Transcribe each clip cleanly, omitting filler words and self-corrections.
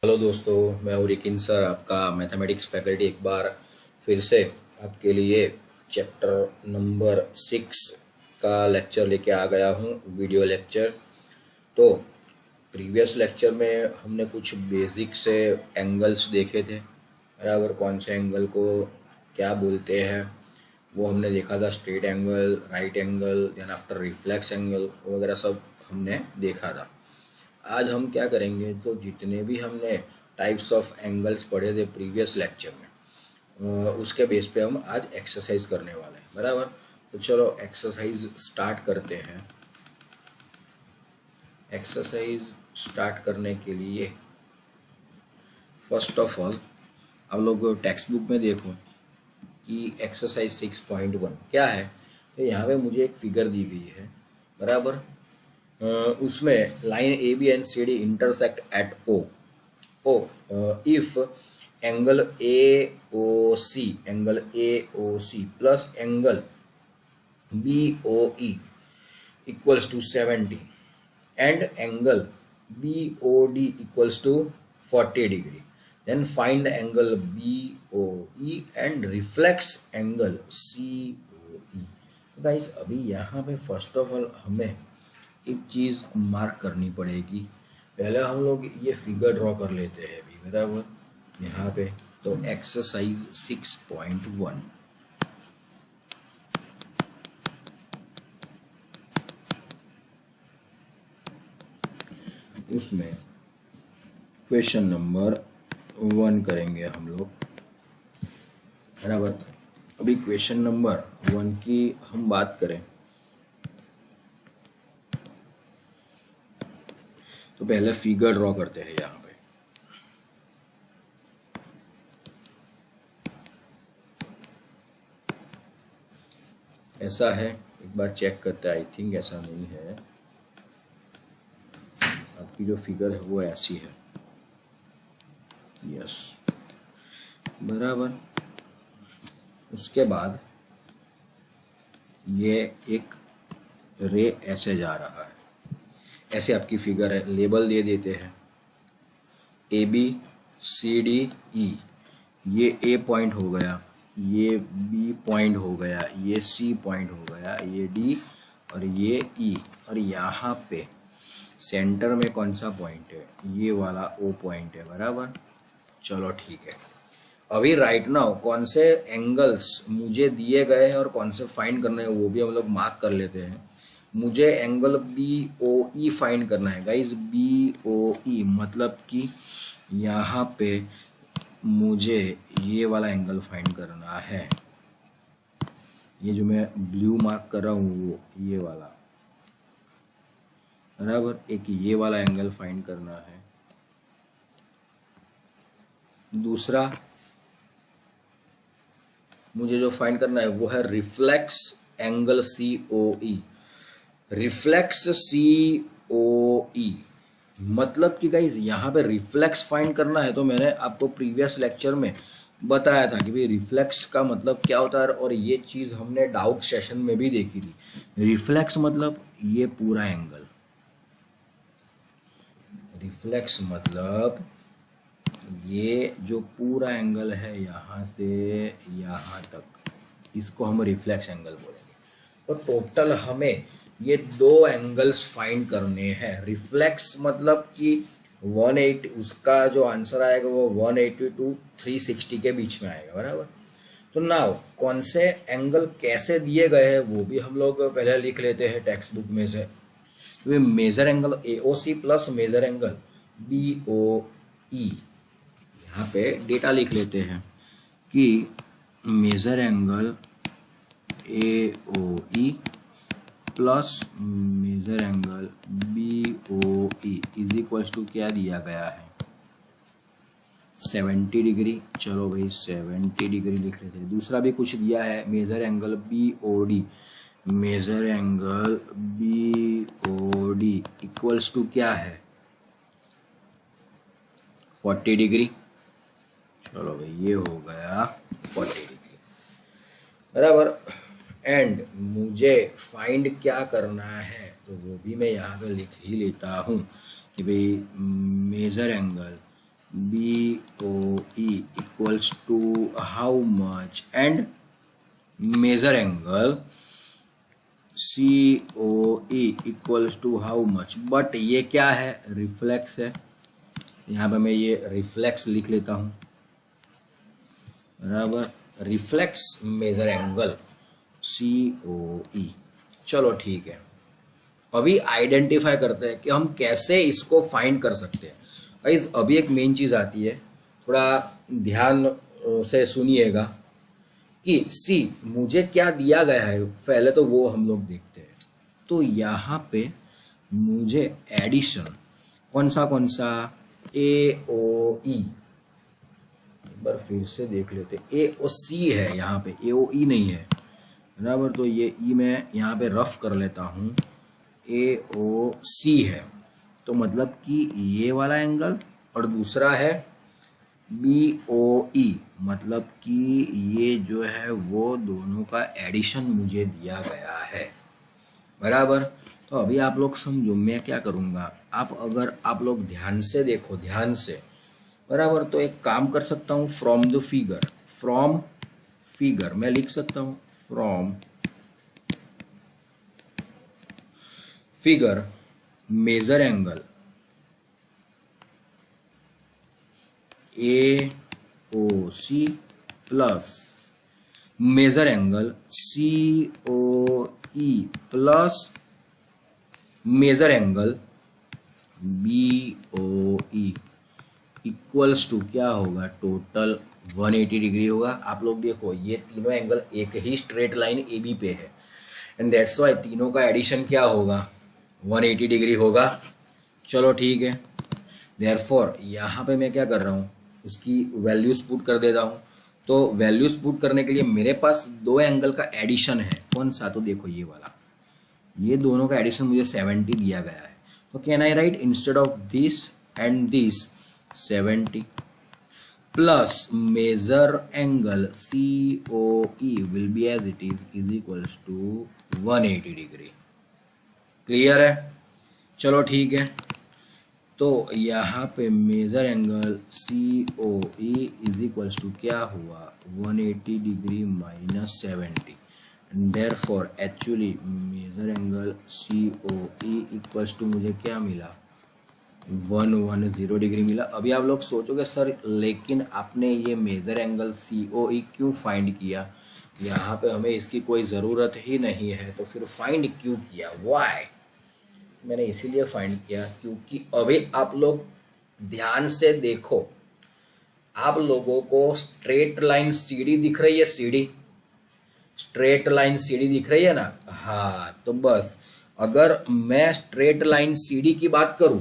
Hello दोस्तों, मैं उरिकिन sir, आपका मैथमेटिक्स फैकल्टी एक बार फिर से आपके लिए चैप्टर नंबर 6 का लेक्चर लेके आ गया हूँ, वीडियो लेक्चर। तो प्रीवियस लेक्चर में हमने कुछ बेसिक से एंगल्स देखे थे, बराबर। कौन से एंगल को क्या बोलते हैं वो हमने देखा था। Straight angle, right angle, then after reflex angle वगैरह सब हमने देखा था। आज हम क्या करेंगे, तो जितने भी हमने टाइप्स ऑफ एंगल्स पढ़े थे प्रीवियस लेक्चर में, उसके बेस पे हम आज एक्सरसाइज करने वाले हैं, बराबर। तो चलो एक्सरसाइज स्टार्ट करते हैं। एक्सरसाइज स्टार्ट करने के लिए फर्स्ट ऑफ ऑल आप लोग टेक्स्ट बुक में देखो कि एक्सरसाइज 6.1 क्या है। तो यहाँ पे मुझे एक फिगर दी गई है, बराबर। उसमें line A B and C D intersect at O if angle A O C plus angle B O E equals to 70 and angle B O D equals to 40 degree, then find angle B O E and reflex angle C O E. Guys, अभी यहाँ पे first of all हमें एक चीज़ mark करनी पड़ेगी। पहले हम लोग ये फिगर ड्रॉ कर लेते हैं अभी, बराबर। यहाँ पे तो एक्सरसाइज 6.1, उसमें क्वेश्चन नंबर 1 करेंगे हम लोग, बराबर। अभी क्वेश्चन नंबर 1 की हम बात करें तो पहले फिगर ड्रॉ करते हैं। यहाँ पे ऐसा है, एक बार चेक करते हैं। आई थिंक ऐसा नहीं है, आपकी जो फिगर है वो ऐसी है। यस, बराबर। उसके बाद ये एक रे ऐसे जा रहा है, ऐसे आपकी फिगर है। लेबल दे देते हैं A B C D E. ये ए पॉइंट हो गया, ये बी पॉइंट हो गया, ये सी पॉइंट हो गया, ये डी और ये ई। और यहाँ पे सेंटर में कौन सा पॉइंट है? ये वाला ओ पॉइंट है, बराबर। चलो ठीक है। अभी राइट नाउ कौन से एंगल्स मुझे दिए गए हैं और कौन से फाइंड करने हैं वो भी हम लोग मार्क कर लेते हैं। मुझे angle B O E find करना है गाइज। बी ओ ई मतलब कि यहाँ पे मुझे ये वाला एंगल फाइंड करना है। ये जो मैं ब्लू मार्क कर रहा हूँ वो ये वाला, बराबर। एक ये वाला एंगल फाइंड करना है। दूसरा मुझे जो फाइंड करना है वो है रिफ्लेक्स एंगल सी ओ ई। रिफ्लेक्स सी ओ ई मतलब कि गाइज यहाँ पे रिफ्लेक्स फाइंड करना है। तो मैंने आपको प्रीवियस लेक्चर में बताया था कि भाई रिफ्लेक्स का मतलब क्या होता है, और ये चीज़ हमने डाउट सेशन में भी देखी थी। रिफ्लेक्स मतलब ये पूरा एंगल, रिफ्लेक्स मतलब ये जो पूरा एंगल है यहाँ से यहाँ तक, इसको हम रिफ्लेक्स एंगल बोलेंगे। तो टोटल हमें ये दो एंगल्स फाइंड करने हैं। रिफ्लेक्स मतलब कि 180, उसका जो आंसर आएगा वो 180 टू 360 के बीच में आएगा, बराबर। तो नाउ कौन से एंगल कैसे दिए गए हैं वो भी हम लोग पहले लिख लेते हैं टेक्स्ट बुक में से। तो ये measure angle A O C plus major angle B O E, यहाँ पे डेटा लिख लेते हैं कि measure angle A O E plus major angle B O E is equals to क्या दिया गया है? 70 डिग्री। चलो भाई 70 डिग्री लिख लेते हैं। दूसरा भी कुछ दिया है, measure angle B O D. Measure angle B O D equals to क्या है? 40 डिग्री। चलो भाई ये हो गया 40 डिग्री, बराबर। एंड मुझे फाइंड क्या करना है तो वो भी मैं यहाँ पे लिख ही लेता हूँ कि भाई measure angle BOE equals to how much and measure angle COE equals to how much। But ये क्या है, रिफ्लेक्स है, यहाँ पे मैं ये रिफ्लेक्स लिख लेता हूँ बराबर, रिफ्लेक्स मेजर एंगल COE। चलो ठीक है, अभी आइडेंटिफाई करते हैं कि हम कैसे इसको फाइंड कर सकते हैं। गाइस अभी एक मेन चीज़ आती है, थोड़ा ध्यान से सुनिएगा कि सी मुझे क्या दिया गया है, पहले तो वो हम लोग देखते हैं। तो यहाँ पे मुझे एडिशन कौन सा AOE, एक बार फिर से देख लेते, AOC है, यहाँ पे AOE नहीं है बराबर, तो ये ई मैं यहाँ पे रफ कर लेता हूँ, AOC है। तो मतलब कि ये वाला एंगल और दूसरा है BOE, मतलब कि ये जो है वो दोनों का एडिशन मुझे दिया गया है बराबर। तो अभी आप लोग समझो मैं क्या करूँगा, अगर आप लोग ध्यान से देखो, ध्यान से बराबर, तो एक काम कर सकता हूँ, फ्रॉम फिगर मैं लिख सकता हूँ, from figure measure angle AOC plus major angle COE plus major angle BOE equals to क्या होगा, टोटल 180 डिग्री होगा। आप लोग देखो ये तीनों एंगल एक ही स्ट्रेट लाइन AB पे है, एंड दैट्स वाई तीनों का एडिशन क्या होगा, 180 डिग्री होगा। चलो ठीक है, देयरफॉर यहाँ पे मैं क्या कर रहा हूँ, उसकी वैल्यूज पुट कर देता हूँ। तो वैल्यूज पुट करने के लिए मेरे पास दो एंगल का एडिशन है, कौन सा, तो देखो ये वाला, ये दोनों का एडिशन मुझे 70 दिया गया है। तो can I write instead of this and this 70 plus major angle COE will be as it is equals to 180 degree. Clear है, चलो ठीक है। तो यहाँ पे measure angle COE is equals to क्या हुआ, 180 degree minus 70, therefore actually measure angle COE equals to मुझे क्या मिला, 110 डिग्री मिला। अभी आप लोग सोचोगे सर लेकिन आपने ये मेजर एंगल COE क्यों फाइंड किया, यहाँ पे हमें इसकी कोई ज़रूरत ही नहीं है, तो फिर फाइंड क्यों किया, व्हाई। मैंने इसीलिए फाइंड किया क्योंकि अभी आप लोग ध्यान से देखो, आप लोगों को स्ट्रेट लाइन CD दिख रही है, स्ट्रेट लाइन CD दिख रही है ना, हाँ। तो बस अगर मैं स्ट्रेट लाइन CD की बात करूं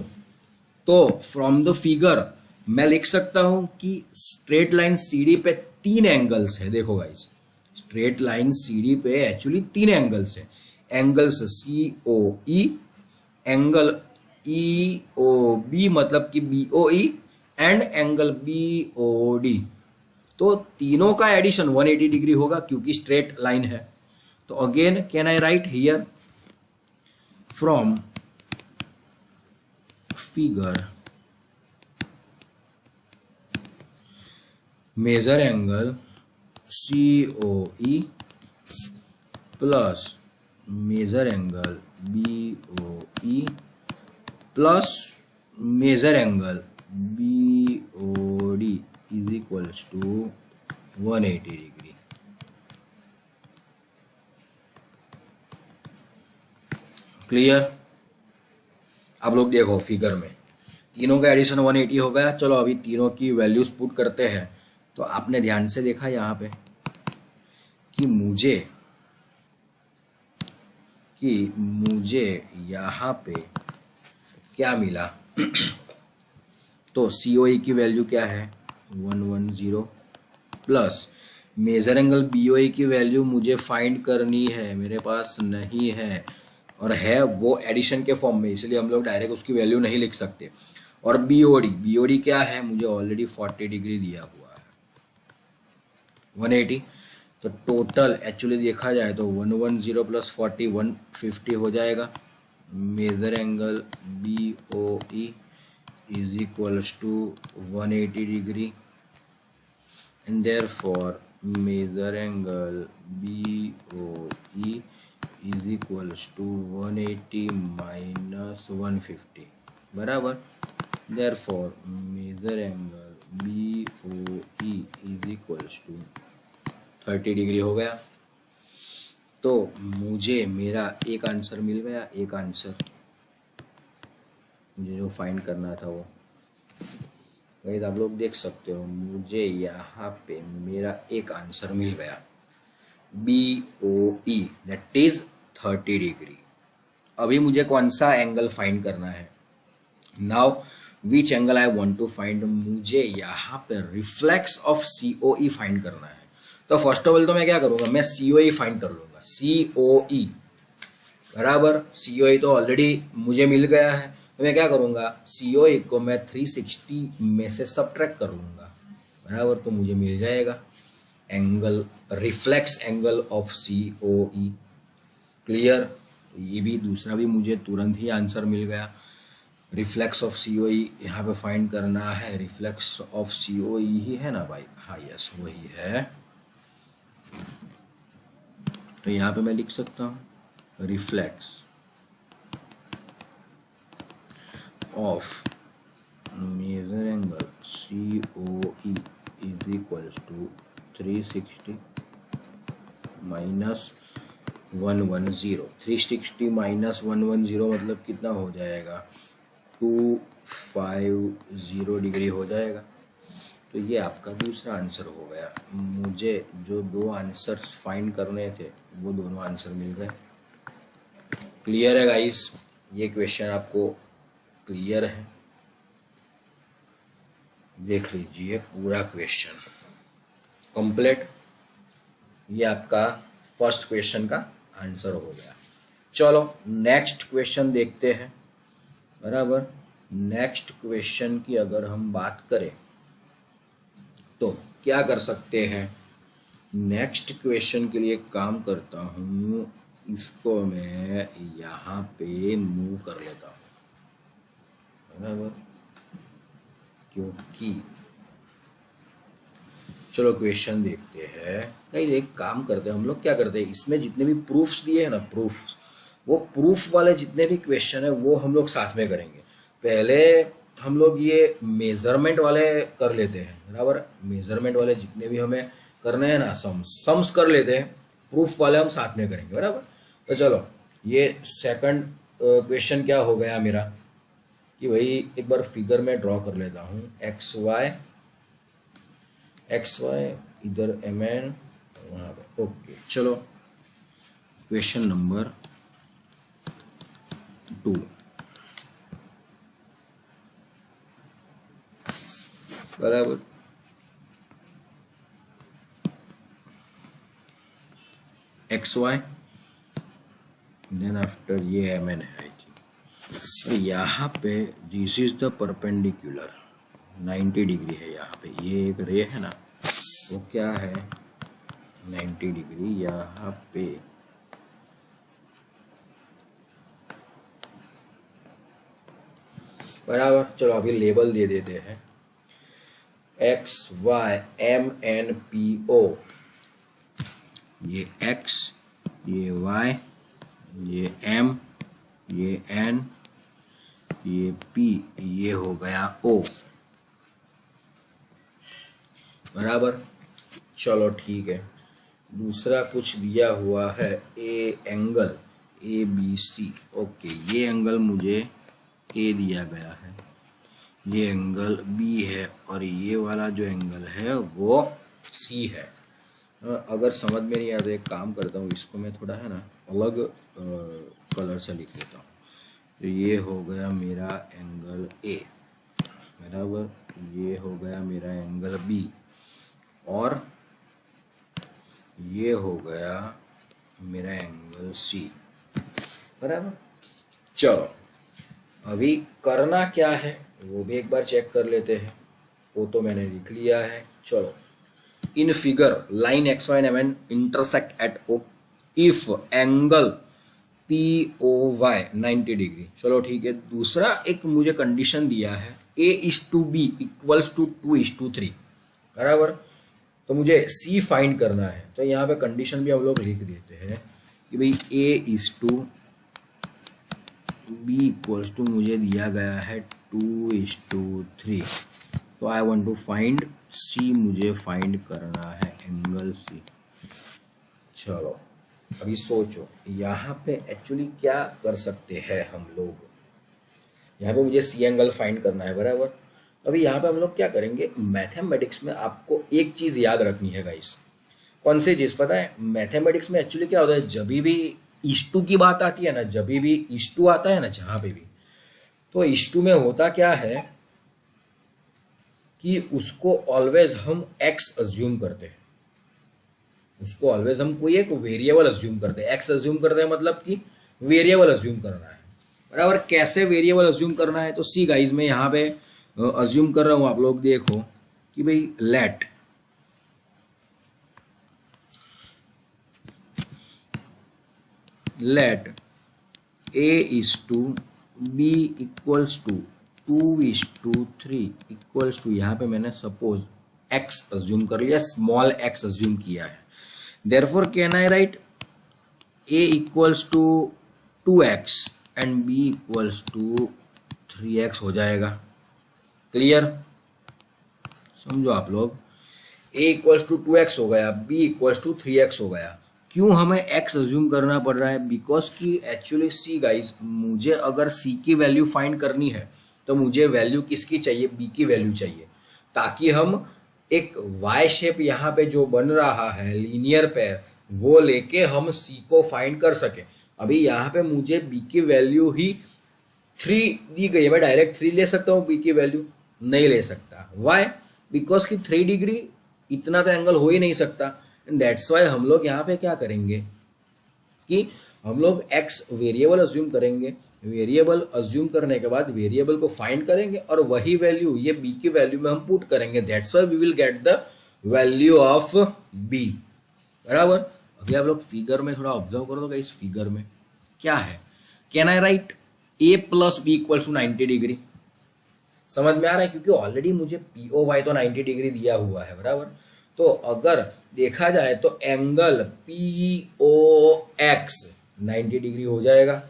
तो फ्रॉम द फिगर मैं लिख सकता हूं कि स्ट्रेट लाइन CD पे 3 एंगल्स है। देखो गाइस, स्ट्रेट लाइन CD पे एक्चुअली 3 एंगल्स है, एंगल्स COE, एंगल EOB मतलब कि BOE एंड एंगल BOD। तो तीनों का एडिशन 180 डिग्री होगा क्योंकि स्ट्रेट लाइन है। तो again can I write here from figure measure angle COE plus major angle BOE plus major angle BOD is equals to 180 degree. Clear, आप लोग देखो फिगर में तीनों का एडिशन 180 हो गया। चलो अभी तीनों की वैल्यूज पुट करते हैं। तो आपने ध्यान से देखा यहाँ पे कि मुझे यहाँ पे क्या मिला तो COE की वैल्यू क्या है 110 प्लस मेजर एंगल BOE की वैल्यू मुझे फाइंड करनी है, मेरे पास नहीं है, और है वो एडिशन के फॉर्म में, इसलिए हम लोग डायरेक्ट उसकी वैल्यू नहीं लिख सकते। और BOD क्या है, मुझे ऑलरेडी 40 डिग्री दिया हुआ है 180। तो टोटल एक्चुअली देखा जाए तो 110 प्लस 40 150 हो जाएगा। Measure angle BOE is equals to 180 degree, and therefore measure angle BOE is equals to 180 minus 150 बराबर. Therefore measure angle BOE is equals to 30 degree हो गया. तो मुझे मेरा एक आंसर मिल गया. एक आंसर मुझे जो फाइंड करना था वो गाइस आप लोग देख सकते हो. मुझे यहाँ पे मेरा एक आंसर मिल गया BOE दैट इज 30 डिग्री. अभी मुझे कौन सा एंगल फाइंड करना है. Now which angle I want to find. मुझे यहाँ पे रिफ्लेक्स ऑफ COE फाइंड करना है. तो फर्स्ट ऑफ ऑल तो मैं क्या करूँगा, मैं COE फाइंड कर लूँगा. COE बराबर. COE तो ऑलरेडी मुझे मिल गया है. तो मैं क्या करूँगा, COE को मैं 360 में से सबट्रैक्ट कर लूँगा बराबर. तो मुझे मिल जाएगा angle, reflex angle of COE. Clear. ये भी दूसरा भी मुझे तुरंत ही आंसर मिल गया. रिफ्लेक्स ऑफ COE यहाँ पे फाइंड करना है. रिफ्लेक्स ऑफ COE ही है ना भाई. हाँ यस वही है. तो यहाँ पे मैं लिख सकता हूँ reflex of measure angle COE is equals to 360 minus 110. 360 minus 110 मतलब कितना हो जाएगा, 250 डिग्री हो जाएगा. तो ये आपका दूसरा आंसर हो गया. मुझे जो दो आंसर्स फाइंड करने थे वो दोनों आंसर मिल गए. क्लियर है गाइस. ये क्वेश्चन आपको क्लियर है. देख लीजिए पूरा क्वेश्चन कंप्लीट. ये आपका फर्स्ट क्वेश्चन का आंसर हो गया. चलो नेक्स्ट क्वेश्चन देखते हैं बराबर. नेक्स्ट क्वेश्चन की अगर हम बात करें तो क्या कर सकते हैं. नेक्स्ट क्वेश्चन के लिए काम करता हूँ. इसको मैं यहाँ पे मूव कर लेता हूँ बराबर. क्योंकि चलो क्वेश्चन देखते हैं. नहीं एक काम करते हैं हम लोग. क्या करते हैं, इसमें जितने भी प्रूफ्स दिए हैं ना, प्रूफ्स, वो प्रूफ वाले जितने भी क्वेश्चन है वो हम लोग साथ में करेंगे. पहले हम लोग ये मेजरमेंट वाले कर लेते हैं बराबर. मेजरमेंट वाले जितने भी हमें करने हैं ना, सम्स कर लेते हैं. प्रूफ वाले हम साथ में करेंगे बराबर. तो चलो ये सेकंड क्वेश्चन क्या हो गया मेरा कि भाई एक बार फिगर में ड्रॉ कर लेता हूँ. एक्स वाई इधर MN वहाँ पे. ओके चलो क्वेश्चन नंबर 2 बराबर. XY देन आफ्टर ये MN है. तो यहाँ पे this is the perpendicular 90 degree है. यहाँ पे ये एक रे है ना, वो क्या है 90 डिग्री. यहाँ पे बराबर. चलो अभी लेबल दे देते हैं. XY MNPO. ये X, ये Y, ये M, ये N, ये P, ये हो गया O बराबर. चलो ठीक है. दूसरा कुछ दिया हुआ है ए एंगल ABC. ओके ये एंगल मुझे A दिया गया है, ये एंगल B है और ये वाला जो एंगल है वो C है. अगर समझ में नहीं आता एक काम करता हूँ, इसको मैं थोड़ा है ना अलग कलर से लिख देता हूँ. तो ये हो गया मेरा एंगल A बराबर. ये हो गया मेरा एंगल B और ये हो गया मेरा एंगल C बराबर. चलो अभी करना क्या है वो भी एक बार चेक कर लेते हैं. वो तो मैंने लिख लिया है. चलो in figure line XY and MN intersect at O if angle P O Y 90 degree. चलो ठीक है। दूसरा एक मुझे कंडीशन दिया है A/B इक्वल्स टू 2:3 बराबर। तो मुझे C फाइंड करना है, तो यहाँ पे कंडीशन भी हम लोग लिख देते हैं कि भाई A/B इक्वल्स टू मुझे दिया गया है 2:3। तो I want to find C, मुझे फाइंड करना है एंगल C। चलो अभी सोचो यहाँ पे एक्चुअली क्या कर सकते हैं हम लोग। यहाँ पे मुझे C एंगल फाइंड करना है बराबर। अभी यहाँ पे हम लोग क्या करेंगे, मैथमेटिक्स में आपको एक चीज याद रखनी है गाइस। कौन सी चीज पता है? मैथमेटिक्स में एक्चुअली क्या होता है, जब भी इस टू की बात आती है ना, जब भी इस टू आता है ना जहां पे भी, तो इस टू में होता क्या है कि उसको ऑलवेज हम एक्स अज्यूम करते हैं। उसको ऑलवेज हम कोई एक वेरिएबल अज्यूम करते हैं। एक्स अज्यूम करते हैं मतलब कि वेरिएबल अज्यूम करना है बराबर। कैसे वेरिएबल अज्यूम करना है, तो सी गाइज मैं यहाँ पे अज्यूम कर रहा हूं, आप लोग देखो कि भाई let A/B equals to 2:3 equals to, यहाँ पे मैंने सपोज x अज्यूम कर लिया, स्मॉल x अज्यूम किया है। Therefore can I write A equals to 2x and B equals to 3x हो जाएगा। क्लियर? समझो आप लोग, A इक्वल्स टू 2x हो गया, B इक्वल्स टू 3x हो गया। क्यों हमें x अज्यूम करना पड़ रहा है? बिकॉज कि एक्चुअली सी गाइज, मुझे अगर c की वैल्यू फाइंड करनी है तो मुझे वैल्यू किसकी चाहिए? b की वैल्यू चाहिए, ताकि हम एक y शेप यहाँ पे जो बन रहा है लीनियर पेयर, वो लेके हम c को फाइंड कर सके। अभी यहाँ पे मुझे b की वैल्यू ही 3 दी गई है, मैं डायरेक्ट 3 ले सकता हूँ, b की वैल्यू नहीं ले सकता। वाई? बिकॉज कि 3 डिग्री इतना तो एंगल हो ही नहीं सकता। दैट्स वाई हम लोग यहाँ पे क्या करेंगे कि हम लोग x वेरिएबल अज्यूम करेंगे। वेरिएबल अज्यूम करने के बाद वेरिएबल को फाइंड करेंगे और वही वैल्यू ये b की वैल्यू में हम पुट करेंगे। That's why we will get the value of b बराबर। अभी आप लोग फिगर में थोड़ा ऑब्जर्व करो तो इस फिगर में क्या है। Can I write A + B equals to 90 degree? समझ में आ रहा है? क्योंकि ऑलरेडी मुझे POY तो 90 डिग्री दिया हुआ है बराबर। तो अगर देखा जाए तो एंगल POX 90 डिग्री हो जाएगा,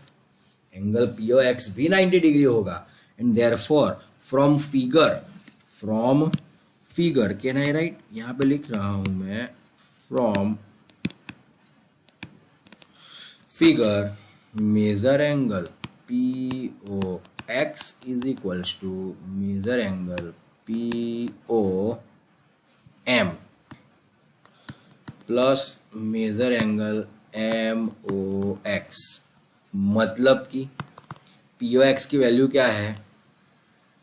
एंगल POX भी 90 डिग्री होगा। And therefore from figure can I write, यहाँ पे लिख रहा हूं मैं, from figure measure angle POX is equals to major angle POM plus major angle MOX। मतलब कि POX की वैल्यू क्या है?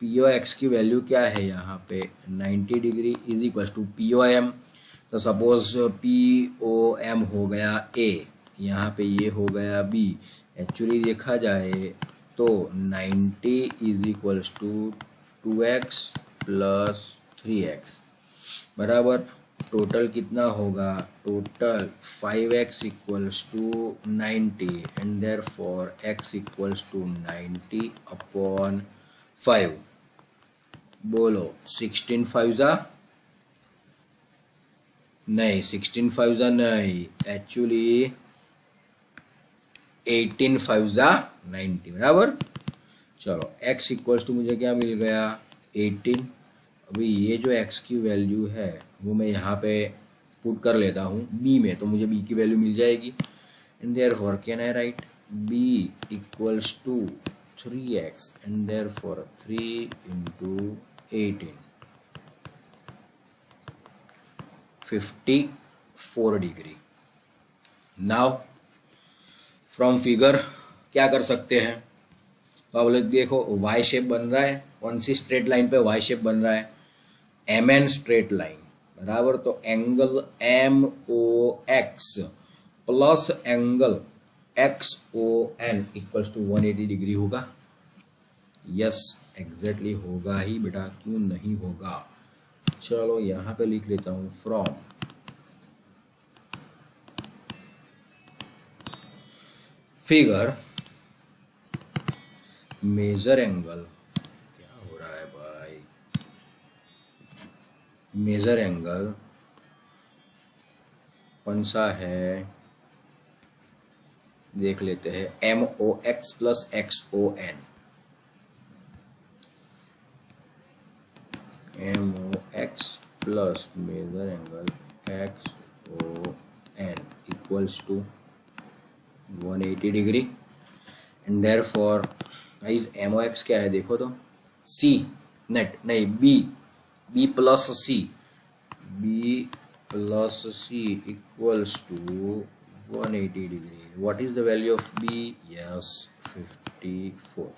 POX की वैल्यू क्या है यहाँ पे? 90 degree is equal to POM। तो सपोज POM हो गया A, यहाँ पे ये हो गया B। एक्चुअली देखा जाए तो 90 is equals to 2x plus 3x बराबर। टोटल कितना होगा? Total 5x equals to 90 and therefore x equals to 90 upon 5। बोलो 16 5 नहीं, 16 5 नहीं, एक्चुअली 18 5 90 बराबर। चलो x इक्वल्स टू मुझे क्या मिल गया? 18। अभी ये जो x की वैल्यू है वो मैं यहाँ पे पुट कर लेता हूँ b में, तो मुझे b की वैल्यू मिल जाएगी। And therefore can I write b equals to 3x and therefore 3 into 18 54 degree. Now from figure क्या कर सकते हैं? तो अब लोग देखो y शेप बन रहा है, कौन सी स्ट्रेट लाइन पे y शेप बन रहा है? MN स्ट्रेट लाइन बराबर। तो angle MOX plus angle XON equals to 180 degree होगा। यस एग्जैक्टली होगा ही बेटा, क्यों नहीं होगा। चलो यहाँ पे लिख लेता हूँ फिगर मेजर एंगल, क्या हो रहा है भाई, मेजर एंगल कौन सा है, देख लेते हैं, MOX plus XON, MOX plus major angle XON equals to 180 degree and therefore guys MOX क्या है देखो तो, C नेट नहीं B plus C equals to 180 degree. What is the value of B? Yes, 54.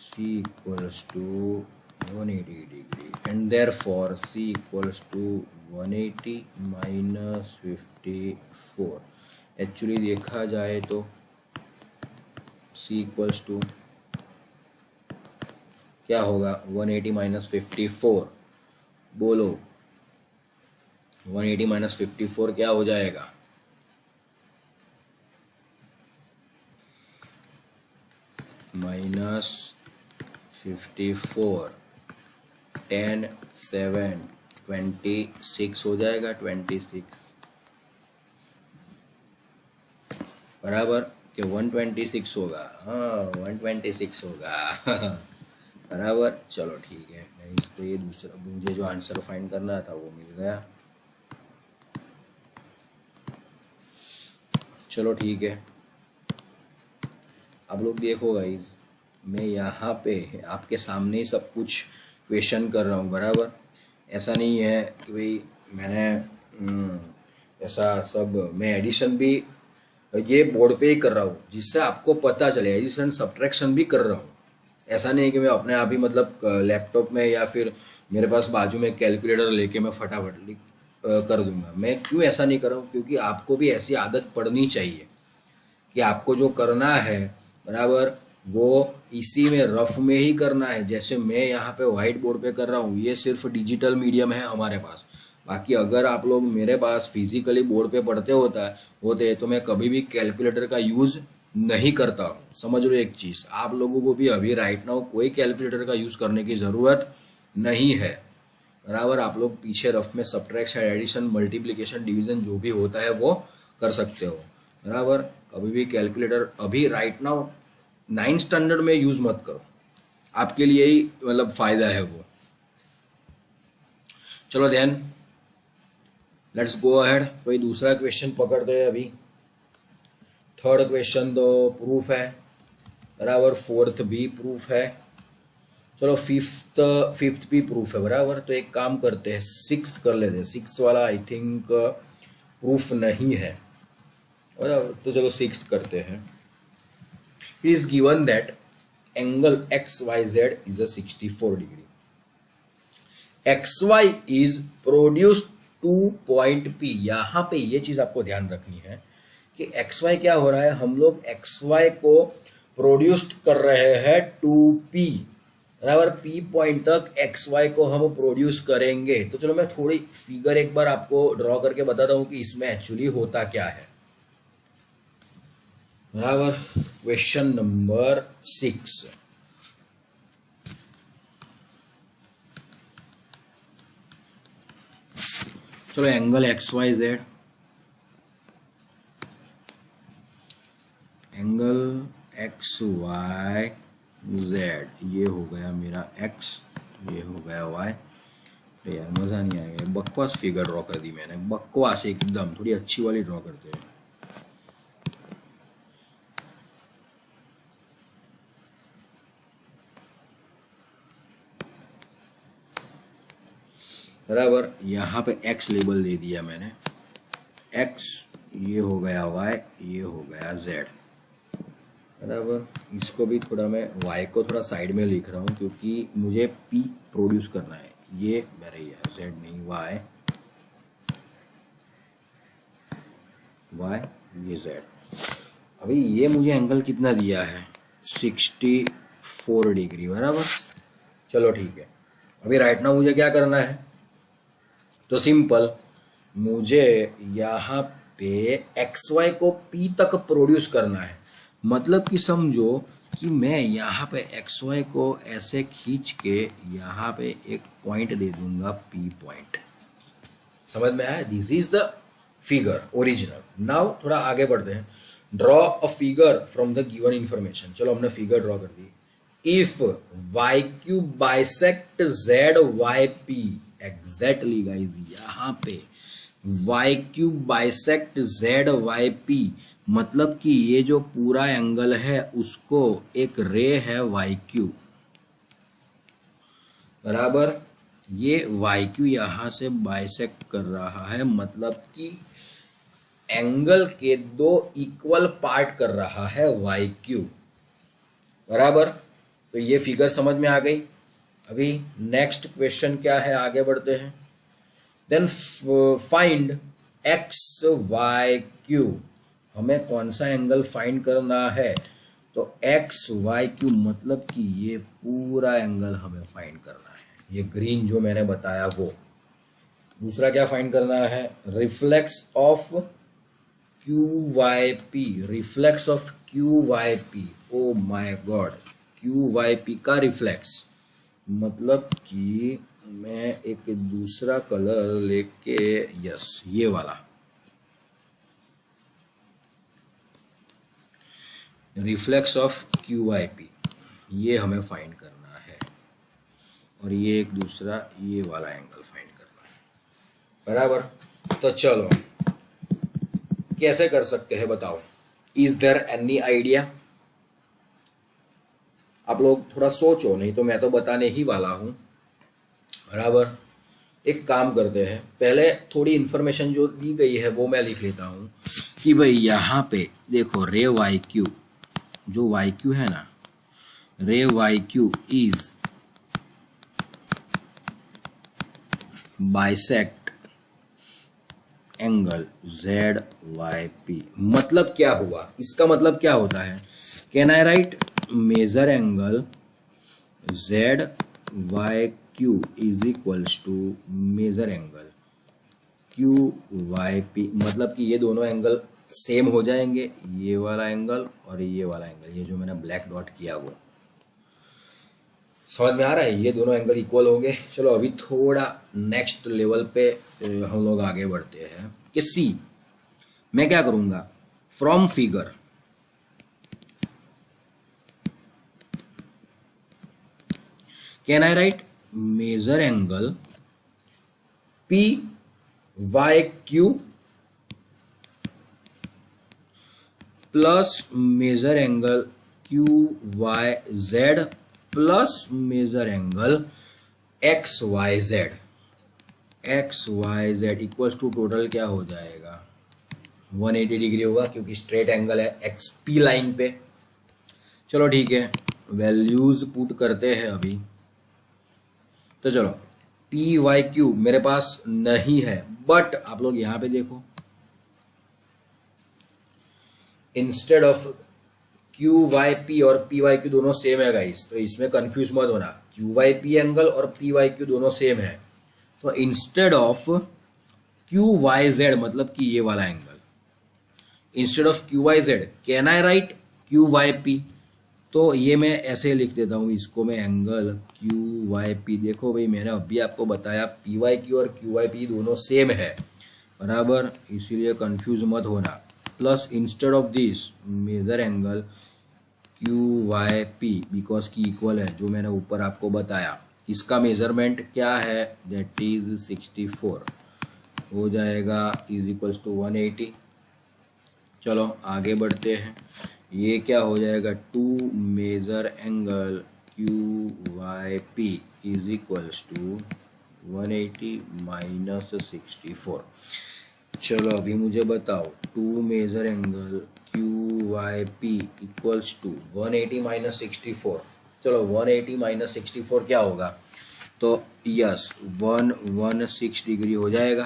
C equals to 180 degree and therefore C equals to 180 minus 54. Actually देखा जाए तो C equals to क्या होगा, 180 minus 54, बोलो 180 minus 54 क्या हो जाएगा, माइनस 54, 10, 7, 26 हो जाएगा, 26 बराबर कि 126 होगा, हाँ 126 होगा बराबर. चलो ठीक है, तो ये दूसरा मुझे जो आंसर फाइंड करना था वो मिल गया. चलो ठीक है, आप लोग देखो गाइज, मैं यहाँ पे आपके सामने ही सब कुछ क्वेश्चन कर रहा हूँ बराबर. ऐसा नहीं है कि भाई मैंने ऐसा सब, मैं एडिशन भी ये बोर्ड पे ही कर रहा हूँ जिससे आपको पता चले, एडिशन सब्ट्रैक्शन भी कर रहा हूँ. ऐसा नहीं है कि मैं अपने आप ही मतलब लैपटॉप में या फिर मेरे पास बाजू में कैलकुलेटर लेके मैं फटाफट कर दूंगा. मैं क्यों ऐसा नहीं कर रहा हूँ, क्योंकि आपको भी ऐसी आदत पड़नी चाहिए कि आपको जो करना है बराबर वो इसी में रफ में ही करना है. जैसे मैं यहाँ पे व्हाइट बोर्ड पे कर रहा हूँ, ये सिर्फ डिजिटल मीडियम है हमारे पास. बाकी अगर आप लोग मेरे पास फिजिकली बोर्ड पे पढ़ते होते तो मैं कभी भी कैलकुलेटर का यूज नहीं करता हूँ. समझ लो एक चीज, आप लोगों को भी अभी राइट नाउ कोई कैलकुलेटर का यूज करने की जरूरत नहीं है बराबर. आप लोग पीछे रफ में सब्ट्रैक्शन, एडिशन, मल्टीप्लिकेशन, डिवीजन जो भी होता है वो कर सकते हो बराबर. कभी भी कैलकुलेटर अभी राइट नाउ 9th स्टैंडर्ड में यूज मत करो, आपके लिए ही मतलब फायदा है वो. चलो देन लेट्स गो अहेड. कोई दूसरा क्वेश्चन पकड़ते हैं अभी. थर्ड क्वेश्चन तो प्रूफ है बराबर, फोर्थ भी प्रूफ है. चलो फिफ्थ भी प्रूफ है बराबर. तो एक काम करते हैं, सिक्स कर लेते हैं. सिक्स वाला आई थिंक प्रूफ नहीं है बराबर, तो चलो सिक्स करते हैं. It is given that angle XYZ is a 64 degree. XY is produced to point P. यहाँ पे ये चीज आपको ध्यान रखनी है कि XY क्या हो रहा है, हम लोग XY को प्रोड्यूस्ड कर रहे हैं टू P बराबर. P पॉइंट तक XY को हम प्रोड्यूस करेंगे. तो चलो मैं थोड़ी फिगर एक बार आपको ड्रॉ करके बताता हूँ कि इसमें एक्चुअली होता क्या है बराबर. Question number 6. चलो एंगल XYZ, एंगल XYZ, ये हो गया मेरा X, ये हो गया Y. यार मजा नहीं आएगा, बकवास फिगर ड्रॉ कर दी मैंने, बकवास एकदम. थोड़ी अच्छी वाली ड्रॉ करते हैं बराबर. यहाँ पे X लेबल दे दिया मैंने, X, ये हो गया Y, ये हो गया Z बराबर. इसको भी थोड़ा मैं Y को थोड़ा साइड में लिख रहा हूँ क्योंकि मुझे P प्रोड्यूस करना है. ये मेरा ही है, Z नहीं Y, ये Z. अभी ये मुझे एंगल कितना दिया है, 64 डिग्री बराबर. चलो ठीक है, अभी राइट नाउ मुझे क्या करना है, तो सिंपल, मुझे यहाँ पे एक्स वाई को पी तक प्रोड्यूस करना है, मतलब कि समझो कि मैं यहाँ पे एक्स वाई को ऐसे खींच के यहाँ पे एक पॉइंट दे दूंगा पी पॉइंट। समझ में आया? This is the figure original. Now थोड़ा आगे बढ़ते हैं। Draw a figure from the given information. चलो हमने फिगर ड्रॉ कर दी। If Y Q bisect Z Y P, exactly guys यहाँ पे Y Q bisect Z Y P, मतलब कि ये जो पूरा एंगल है उसको एक रे है वाई क्यूब, बराबर। ये वाई क्यू यहां से बाइसेक्ट कर रहा है, मतलब कि एंगल के दो इक्वल पार्ट कर रहा है वाई क्यू, बराबर। तो ये फिगर समझ में आ गई। अभी नेक्स्ट क्वेश्चन क्या है, आगे बढ़ते हैं। Then find X Y Q. हमें कौन सा एंगल फाइंड करना है? तो एक्स वाई क्यू, मतलब कि ये पूरा एंगल हमें फाइंड करना है, ये ग्रीन जो मैंने बताया वो। दूसरा क्या फाइंड करना है? Reflex of Q Y P, reflex of Q Y P. Oh my god, Q Y P का रिफ्लेक्स, मतलब कि मैं एक दूसरा कलर लेके, यस ये वाला, reflex of Q Y P, ये हमें फाइंड करना है। और ये एक दूसरा ये वाला एंगल फाइंड करना है, बराबर। तो चलो कैसे कर सकते हैं बताओ? Is there any idea? आप लोग थोड़ा सोचो, नहीं तो मैं तो बताने ही वाला हूं, बराबर। एक काम करते हैं, पहले थोड़ी इंफॉर्मेशन जो दी गई है वो मैं लिख लेता हूं कि भाई यहाँ पे देखो रे वाई क्यू, जो वाई क्यू है ना, ray Y Q is bisect angle Z Y P. मतलब क्या हुआ? इसका मतलब क्या होता है? Can I write major angle Z Y Q is equals to major angle Q Y P, मतलब कि ये दोनों एंगल सेम हो जाएंगे, ये वाला एंगल और ये वाला एंगल, ये जो मैंने ब्लैक डॉट किया वो। समझ में आ रहा है? ये दोनों एंगल इक्वल होंगे। चलो अभी थोड़ा नेक्स्ट लेवल पे हम लोग आगे बढ़ते हैं कि सी, मैं क्या करूंगा, from figure can I write major angle P Y Q plus major angle Q Y Z plus major angle X Y Z. X Y Z equals to total क्या हो जाएगा? 180 डिग्री होगा, क्योंकि स्ट्रेट एंगल है X P line पे। चलो ठीक है, वैल्यूज पुट करते हैं अभी। तो चलो पी वाई क्यू मेरे पास नहीं है, बट आप लोग यहां पे देखो, instead of Q Y P और पी वाई क्यू दोनों सेम है गाइस, तो इसमें कंफ्यूज मत होना। क्यू वाई पी एंगल और पी वाई क्यू दोनों सेम है, तो instead of Q Y Z, मतलब कि ये वाला angle, instead of Q Y Z can I write Q Y P. तो ये मैं ऐसे लिख देता हूँ इसको, मैं एंगल क्यू वाई पी। देखो भाई मैंने अभी आपको बताया पी वाई क्यू और क्यू वाई पी दोनों सेम है, बराबर, इसीलिए कंफ्यूज मत होना। Plus instead of this measure angle Q Y P, because की इक्वल है, जो मैंने ऊपर आपको बताया। इसका मेजरमेंट क्या है? दैट इज 64 हो जाएगा, इज इक्वल्स टू 180। चलो आगे बढ़ते हैं। ये क्या हो जाएगा? 2 major angle Q Y P is equals to 180 minus 64। चलो अभी मुझे बताओ, 2 major angle Q Y P equals to 180 minus 64। चलो 180 माइनस 64 क्या होगा? तो यस 116 डिग्री हो जाएगा,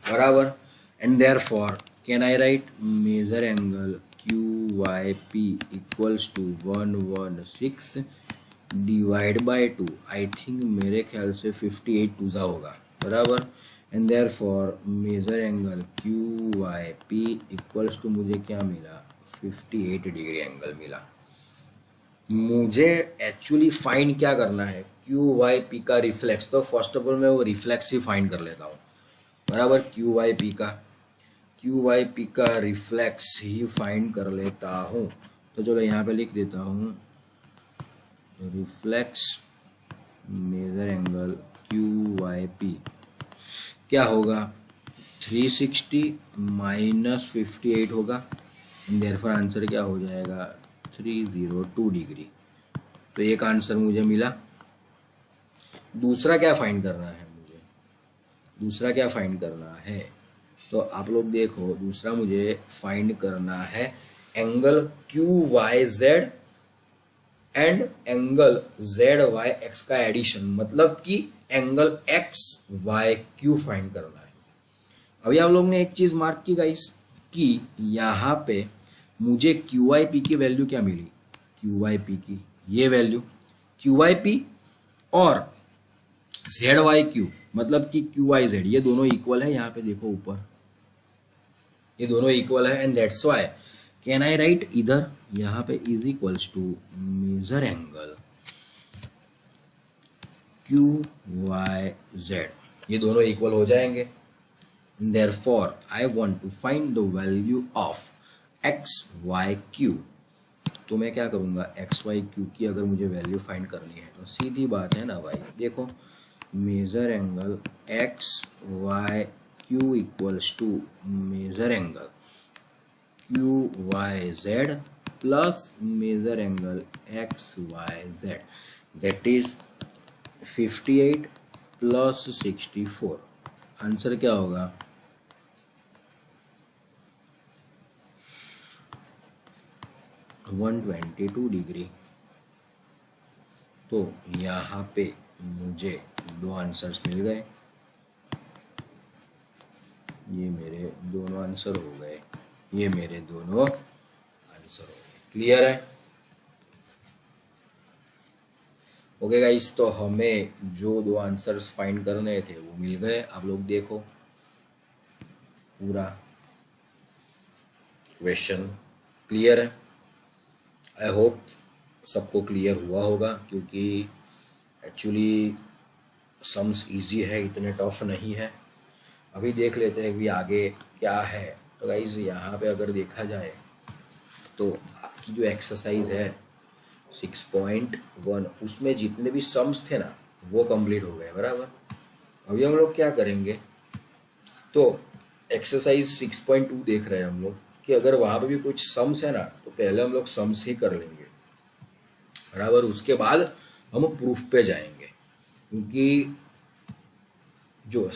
बराबर। And therefore can I write major angle Q Y P equals to 116 divide by 2। I think मेरे ख्याल से 58 टूजा होगा, बराबर। And therefore major angle Q Y P equals to मुझे क्या मिला 58 डिग्री एंगल मिला। मुझे एक्चुअली फाइंड क्या करना है क्यू वाई पी का रिफ्लेक्स। तो फर्स्ट ऑफ ऑल मैं वो रिफ्लेक्स ही फाइंड कर लेता हूँ बराबर। क्यू वाई पी का रिफ्लेक्स ही फाइंड कर लेता हूँ। तो चलो यहाँ पे लिख देता हूँ reflex major angle Q Y P क्या होगा 360 माइनस 58 होगा। देयरफॉर आंसर क्या हो जाएगा 302 डिग्री। तो एक आंसर मुझे मिला। दूसरा क्या फाइंड करना है मुझे, दूसरा क्या फाइंड करना है तो आप लोग देखो, दूसरा मुझे फाइंड करना है angle Q Y Z and angle Z Y X का एडिशन, मतलब कि angle X Y Q find करना है। अभी आप लोग ने एक चीज मार्क की गाइस कि यहाँ पे मुझे क्यू वाई पी की वैल्यू क्या मिली, क्यू वाई पी की ये वैल्यू क्यू वाई पी और जेड वाई क्यू मतलब कि क्यू वाई जेड ये दोनों इक्वल है। यहाँ पे देखो ऊपर ये दोनों इक्वल है and that's why can I write इधर यहाँ पे is equals to major angle Q Y Z ये दोनों इक्वल हो जाएंगे। Therefore, I want to find the value of x, y, q। तो मैं क्या करूँगा x, y, q की अगर मुझे वैल्यू फाइंड करनी है तो सीधी बात है ना भाई, देखो major angle x, y, q equals to major angle q, y, z plus major angle x, y, z that is 58 plus 64। Answer क्या होगा 122 डिग्री। तो यहाँ पे मुझे दो आंसर्स मिल गए, ये मेरे दोनों आंसर हो गए, ये मेरे दोनों आंसर हो गए। क्लियर है? ओके गाइस, तो हमें जो दो आंसर्स फाइंड करने थे वो मिल गए। आप लोग देखो पूरा क्वेश्चन क्लियर है। आई होप सबको क्लियर हुआ होगा क्योंकि एक्चुअली सम्स इजी है, इतने टफ नहीं है। अभी देख लेते हैं कि आगे क्या है। तो गाइस यहाँ पे अगर देखा जाए तो आपकी जो एक्सरसाइज है 6.1 उसमें जितने भी सम्स थे ना वो कंप्लीट हो गए बराबर। अभी हम लोग क्या करेंगे तो एक्सरसाइज 6.2 देख रहे हैं हम लोग कि अगर वहाँ पे भी कुछ सम्स है ना तो पहले हम लोग सम्स ही कर लेंगे बराबर। उसके बाद हम प्रूफ पे जाएंगे क्योंकि जो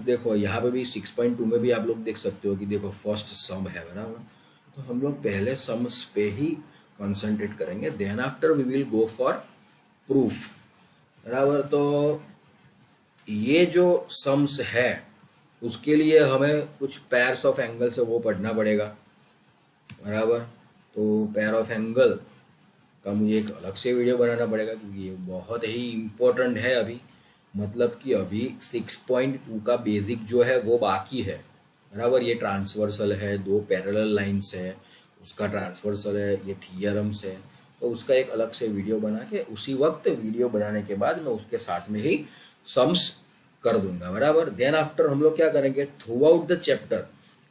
देखो यहाँ पे भी 6.2 में भी आप लोग देख सकते हो कि देखो फर्स्ट सम है बराबर। तो हम लोग पहले सम्स पे ही कंसंट्रेट करेंगे, then after we will go for proof बराबर। तो ये जो सम्स है उसके लिए हमें कुछ पेयर्स ऑफ एंगल से वो पढ़ना पड़ेगा बराबर। तो पेयर ऑफ एंगल का मुझे एक अलग से वीडियो बनाना पड़ेगा क्योंकि ये बहुत ही इम्पोर्टेंट है अभी, मतलब कि अभी 6.2 का बेसिक जो है वो बाकी है बराबर। ये ट्रांसवर्सल है, दो पैरेलल लाइंस है, उसका ट्रांसवर्सल है, ये थियरम्स है। तो उसका एक अलग से वीडियो बना के उसी वक्त वीडियो बनाने के बाद मैं उसके साथ में ही सम्स कर दूंगा बराबर। देन आफ्टर हम लोग क्या करेंगे थ्रू आउट द चैप्टर,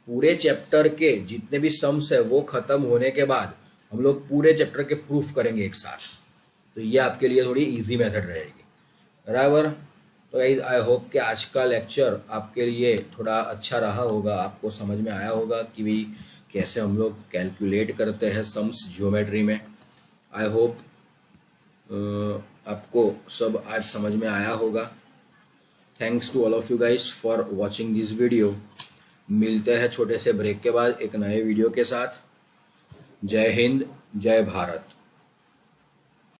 पूरे चैप्टर के जितने भी सम्स है वो खत्म होने के बाद हम लोग पूरे चैप्टर के प्रूफ करेंगे एक साथ। तो ये आपके लिए थोड़ी इजी मेथड रहेगी बराबर। तो गाइस आई होप कि आज का लेक्चर आपके लिए थोड़ा अच्छा रहा होगा, आपको समझ में आया होगा कि भाई कैसे हम लोग कैलकुलेट करते हैं सम्स ज्योमेट्री में। आई होप आपको सब आज समझ में आया होगा। Thanks to all of you guys for watching this video. मिलते हैं छोटे से ब्रेक के बाद एक नए वीडियो के साथ। जय हिंद, जय भारत।